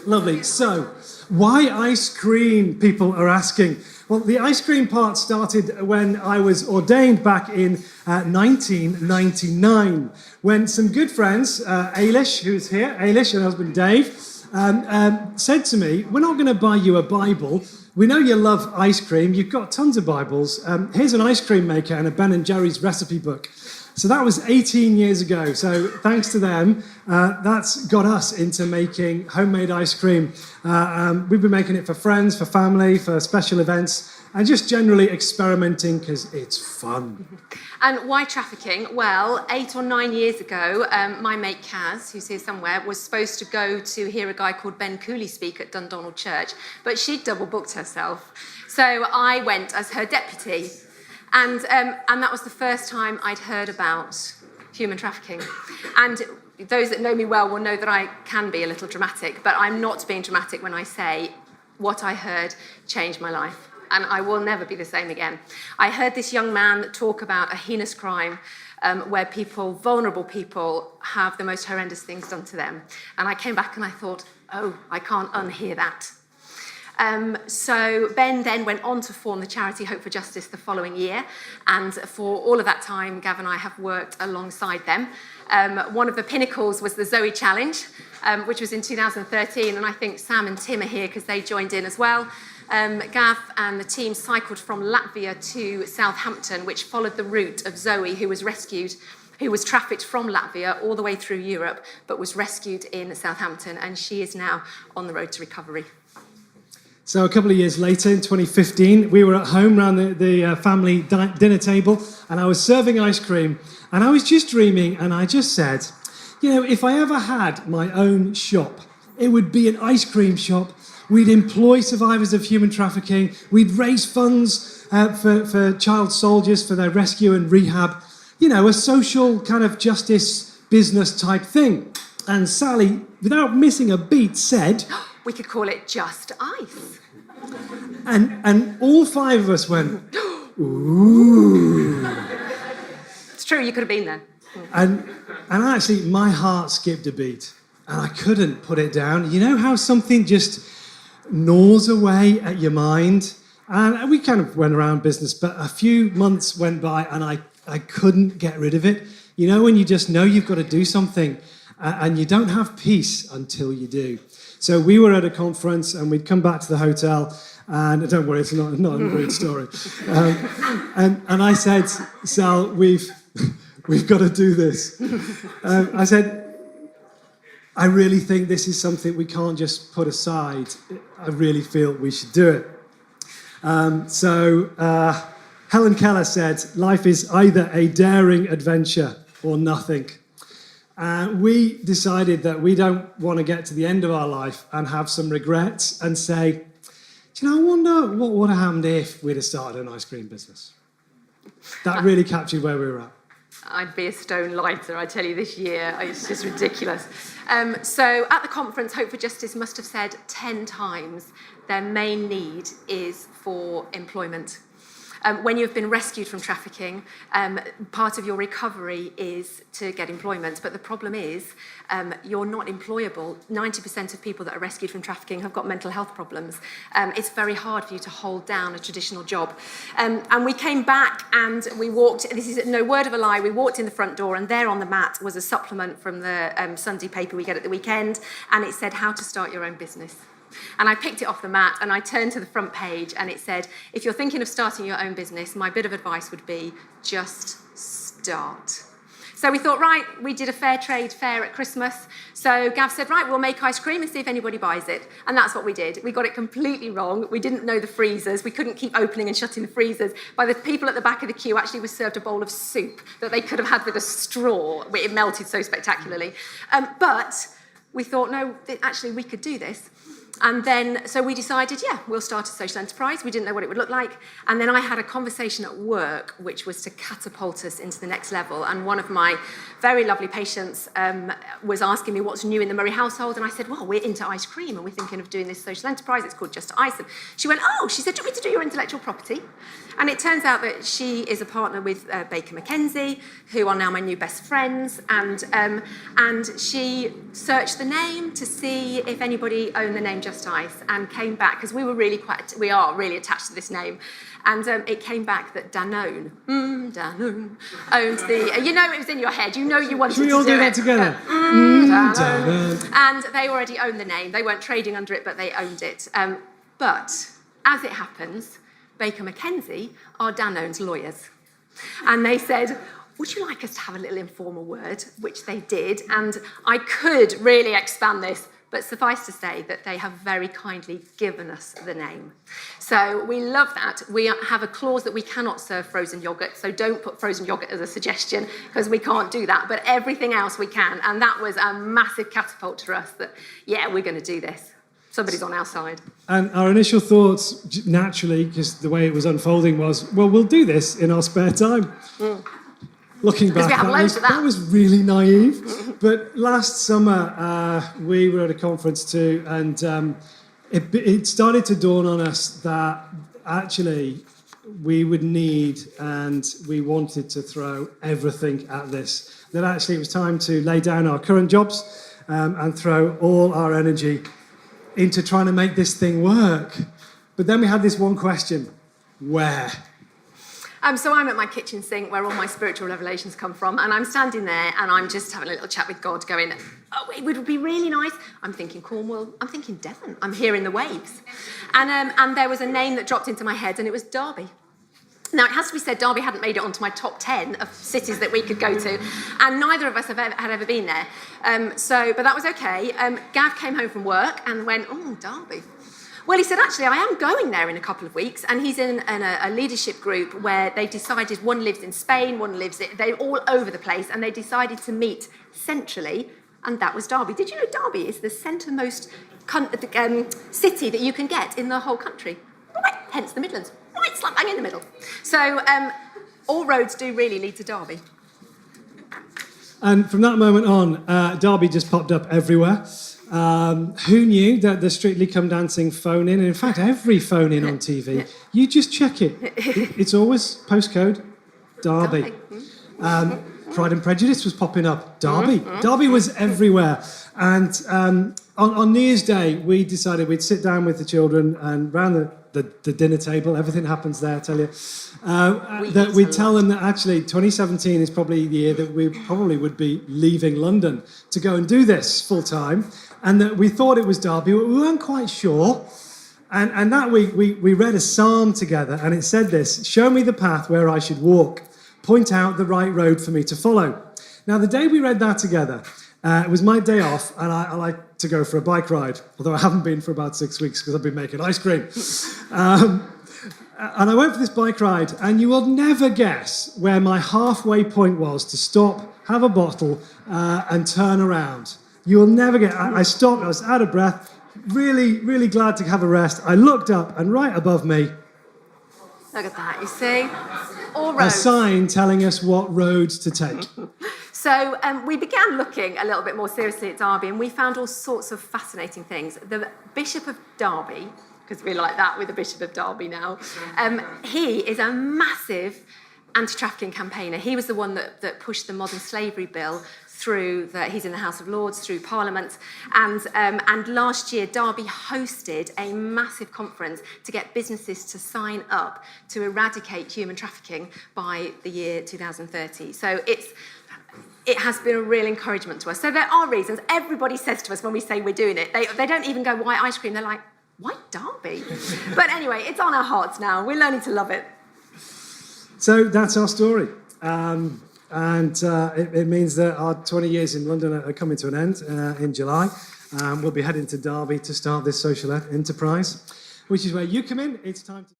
Lovely. So, why ice cream, people are asking? Well, the ice cream part started when I was ordained back in 1999, when some good friends, Ailish, who's here, Ailish and her husband Dave, said to me, we're not going to buy you a Bible. We know you love ice cream. You've got tons of Bibles. Here's an ice cream maker and a Ben & Jerry's recipe book. So that was 18 years ago. So thanks to them, that's got us into making homemade ice cream. We've been making it for friends, for family, for special events, and just generally experimenting because it's fun. And why trafficking? Well, 8 or 9 years ago, my mate Kaz, who's here somewhere, was supposed to go to hear a guy called Ben Cooley speak at Dundonald Church, but she'd double booked herself. So I went as her deputy. And that was the first time I'd heard about human trafficking. And those that know me well will know that I can be a little dramatic, but I'm not being dramatic when I say what I heard changed my life. And I will never be the same again. I heard this young man talk about a heinous crime where people, vulnerable people, have the most horrendous things done to them. And I came back and I thought, oh, I can't unhear that. So Ben then went on to form the charity Hope for Justice the following year, and for all of that time, Gav and I have worked alongside them. One of the pinnacles was the Zoe Challenge, which was in 2013, and I think Sam and Tim are here because they joined in as well. Gav and the team cycled from Latvia to Southampton, which followed the route of Zoe, who was rescued, who was trafficked from Latvia all the way through Europe, but was rescued in Southampton, and she is now on the road to recovery. So a couple of years later, in 2015, we were at home around the family dinner table, and I was serving ice cream, and I was just dreaming, and I just said, you know, if I ever had my own shop, it would be an ice cream shop. We'd employ survivors of human trafficking. We'd raise funds for child soldiers for their rescue and rehab. You know, a social kind of justice business type thing. And Sally, without missing a beat, said... We could call it Just Ice. And all five of us went, ooh. It's true, you could have been there. And actually, my heart skipped a beat, and I couldn't put it down. You know how something just gnaws away at your mind? And we kind of went around business, but a few months went by, and I couldn't get rid of it. You know, when you just know you've got to do something, and you don't have peace until you do. So we were at a conference, and we'd come back to the hotel, and don't worry, it's not a great story. And I said, Sal, we've got to do this. I said, I really think this is something we can't just put aside. I really feel we should do it. Helen Keller said, life is either a daring adventure or nothing. We decided that we don't want to get to the end of our life and have some regrets and say, do you know, I wonder what would have happened if we'd have started an ice cream business. That really captured where we were at. I'd be a stone lighter, I tell you, this year. It's just ridiculous. So at the conference, Hope for Justice must have said 10 times their main need is for employment. When you've been rescued from trafficking, part of your recovery is to get employment. But the problem is you're not employable. 90% of people that are rescued from trafficking have got mental health problems. It's very hard for you to hold down a traditional job. And we came back and we walked, this is no word of a lie, we walked in the front door and there on the mat was a supplement from the Sunday paper we get at the weekend, and it said, how to start your own business. And I picked it off the mat and I turned to the front page and it said, if you're thinking of starting your own business, my bit of advice would be just start. So we thought, right, we did a fair trade fair at Christmas. So Gav said, right, we'll make ice cream and see if anybody buys it. And that's what we did. We got it completely wrong. We didn't know the freezers. We couldn't keep opening and shutting the freezers. By the people at the back of the queue actually was served a bowl of soup that they could have had with a straw. It melted so spectacularly. But we thought, no, actually we could do this. And then, so we decided, yeah, we'll start a social enterprise. We didn't know what it would look like. And then I had a conversation at work, which was to catapult us into the next level. And one of my very lovely patients was asking me what's new in the Murray household. And I said, well, we're into ice cream and we're thinking of doing this social enterprise. It's called Just Ice. And she went, oh, she said, do you want me to do your intellectual property? And it turns out that she is a partner with Baker McKenzie, who are now my new best friends. And she searched the name to see if anybody owned the name Just Ice, and came back, because we are really attached to this name. And it came back that Danone, Danone, owned the, it was in your head, you wanted to do it. Should we all do that together? Danone. And they already owned the name. They weren't trading under it, but they owned it. But as it happens, Baker McKenzie are Danone's lawyers. And they said, would you like us to have a little informal word? Which they did. And I could really expand this, but suffice to say that they have very kindly given us the name. So we love that. We have a clause that we cannot serve frozen yogurt, so don't put frozen yogurt as a suggestion, because we can't do that, but everything else we can. And that was a massive catapult for us that, yeah, we're going to do this. Somebody's on our side. And our initial thoughts, naturally, because the way it was unfolding was, well, we'll do this in our spare time. Looking back, that was really naive. But last summer, we were at a conference too, and it started to dawn on us that actually we would need and we wanted to throw everything at this. That actually it was time to lay down our current jobs and throw all our energy into trying to make this thing work. But then we had this one question: where? So I'm at my kitchen sink where all my spiritual revelations come from, and I'm standing there and I'm just having a little chat with God going, oh, it would be really nice. I'm thinking Cornwall, I'm thinking Devon, I'm hearing the waves. And there was a name that dropped into my head, and it was Derby. Now, it has to be said, Derby hadn't made it onto my top 10 of cities that we could go to, and neither of us had ever been there. But that was okay. Gav came home from work and went, oh, Derby. Well, he said, actually, I am going there in a couple of weeks, and he's in a leadership group where they decided one lives in Spain, they're all over the place, and they decided to meet centrally, and that was Derby. Did you know Derby is the centremost city that you can get in the whole country? Right, hence the Midlands, right slap bang in the middle. So all roads do really lead to Derby. And from that moment on, Derby just popped up everywhere. Who knew that the Strictly Come Dancing phone in, and in fact every phone in on TV, you just check it. It's always postcode Derby. Pride and Prejudice was popping up. Derby. Derby was everywhere. And on New Year's Day, we decided we'd sit down with the children and round the dinner table, everything happens there, I tell you, that we'd tell them that actually 2017 is probably the year that we probably would be leaving London to go and do this full time, and that we thought it was Derby, but we weren't quite sure. And that week we read a psalm together, and it said this: show me the path where I should walk, point out the right road for me to follow. Now, the day we read that together, it was my day off, and I like to go for a bike ride, although I haven't been for about 6 weeks because I've been making ice cream. And I went for this bike ride, and you will never guess where my halfway point was to stop, have a bottle, and turn around. You will never get. I stopped, I was out of breath, really, really glad to have a rest. I looked up, and right above me, look at that, you see? All roads. A sign telling us what roads to take. So we began looking a little bit more seriously at Derby, and we found all sorts of fascinating things. The Bishop of Derby, because we like that with the Bishop of Derby now, he is a massive anti-trafficking campaigner. He was the one that pushed the modern slavery bill through, he's in the House of Lords, through Parliament. And last year, Derby hosted a massive conference to get businesses to sign up to eradicate human trafficking by the year 2030. So it has been a real encouragement to us. So there are reasons. Everybody says to us when we say we're doing it, they don't even go, why ice cream? They're like, why Derby? But anyway, it's on our hearts now. We're learning to love it. So that's our story. It means that our 20 years in London are coming to an end in July. We'll be heading to Derby to start this social enterprise, which is where you come in. It's time to...